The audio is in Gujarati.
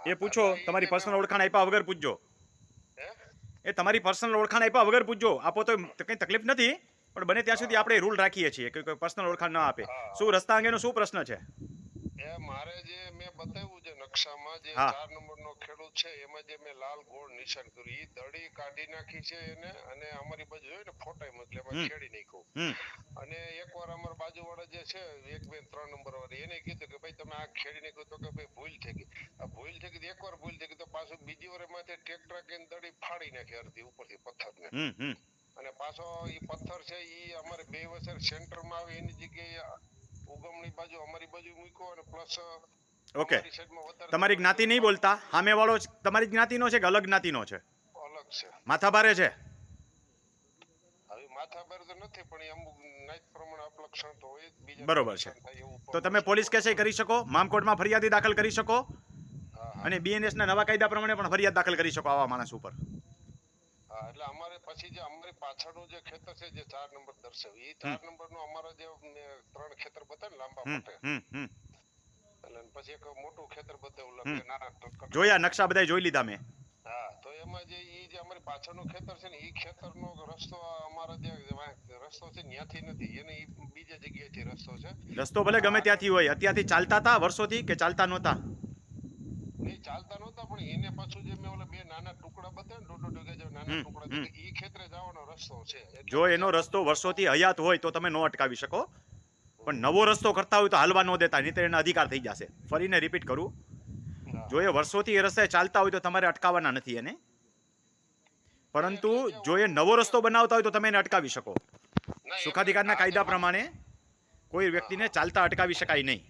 એ પૂછો, તમારી પર્સનલ ઓળખાણ આપ્યા વગર પૂછજો. હે એ તમારી પર્સનલ ઓળખાણ આપ્યા વગર પૂછજો. આપો તો કંઈ તકલીફ નથી, પણ બને ત્યાં સુધી આપણે રૂલ રાખીએ છીએ કે કોઈ પર્સનલ ઓળખાણ ન આપે. શું રસ્તા અંગેનો શું પ્રશ્ન છે? એ મારે જે મેં બતાવ્યું છે નકશામાં જે હા. 4 નંબરનો ખેડૂત છે એમાં જે મેં લાલ ગોળ નિશાન કર્યું ઈ દડી કાઢી નાખી છે એને, અને અમારી બાજુ જોયું ને ફોટા મોકલે એમાં ખેડી નાખ્યું. અને એકવાર અમારા બાજુવાળા જે છે 1 2 3 નંબર વાળી એને કીધું કે ભાઈ તમે આ ખેડી નાખ્યું, તો કે ભાઈ ભૂલ થઈ ગઈ. આ ભૂલ થઈ ગઈ, એકવાર ભૂલ થઈ ગઈ તો પાછું બીજી વાર એમાંથી ટ્રેક્ટર કે દડી ફાડી નાખી અડધી ઉપરથી પથ્થરને. અને પાછો ઈ પથ્થર છે ઈ અમારે 2 વસર સેન્ટરમાં આવે એની જગ્યાએ ઉગમણી બાજુ અમારી બાજુ મૂક્યો, અને પ્લસ ઓકે, તમારી જ્ઞાતિ નહીં બોલતા. સામેવાળો તમારી જ્ઞાતિનો છે કે અલગ જ્ઞાતિનો છે? અલગ છે. માથાભારે છે? હવે માથાભારે તો નથી, પણ અમુક નાઈટ પ્રમાણે અપલક્ષણ તો હોય જ. બીજા બરોબર છે. તો તમે પોલીસ કેસે કરી શકો, મામકોર્ટમાં ફરિયાદી દાખલ કરી શકો, અને BNS ના નવા કાયદા પ્રમાણે પણ ફરિયાદ દાખલ કરી શકો આવા માણસ ઉપર. હા, એટલે અમારે પછી જે અમારી પાછળનું જે ખેતર છે જે 4 નંબર દર્શાવ્યું, એ 4 નંબરનું અમારા જે 3 ખેતર બતાવે લાંબા મોટે, એટલે પછી એક મોટું ખેતર બતાવ્યું નાના. જોયા નકશા બધા જોઈ લીધા મેં. હા, તો એમાં જે ઈ જે અમારી પાછળનું ખેતર છે ને ઈ ખેતરનો રસ્તો અમારા જે રસ્તો છે ત્યાંથી નથી, એને ઈ બીજા જગ્યાએથી રસ્તો છે. રસ્તો ભલે ગમે ત્યાંથી હોય, અત્યારથી ચાલતા હતા વર્ષોથી કે ચાલતા નહોતા? નહીં ચાલતા નહોતા, પણ એને પાછું જે મેં ઓલા 2 નાના ટુકડા બતાવ્યા ને 1.5 વીઘા નાના ટુકડા, ઈ ખેતરે જવાનો રસ્તો છે. જો એનો રસ્તો વર્ષોથી હયાત હોય તો તમે નો અટકાવી શકો, પણ નવો રસ્તો કરતા હોય તો હાલવા ન દેતા, નહીં તો એના અધિકાર થઈ જશે. ફરીને રિપીટ કરું, જો એ વર્ષોથી એ રસ્તે ચાલતા હોય તો તમારે અટકાવવાના નથી એને, પરંતુ જો એ નવો રસ્તો બનાવતા હોય તો તમે એને અટકાવી શકો. સુખાધિકારના કાયદા પ્રમાણે કોઈ વ્યક્તિને ચાલતા અટકાવી શકાય નહીં.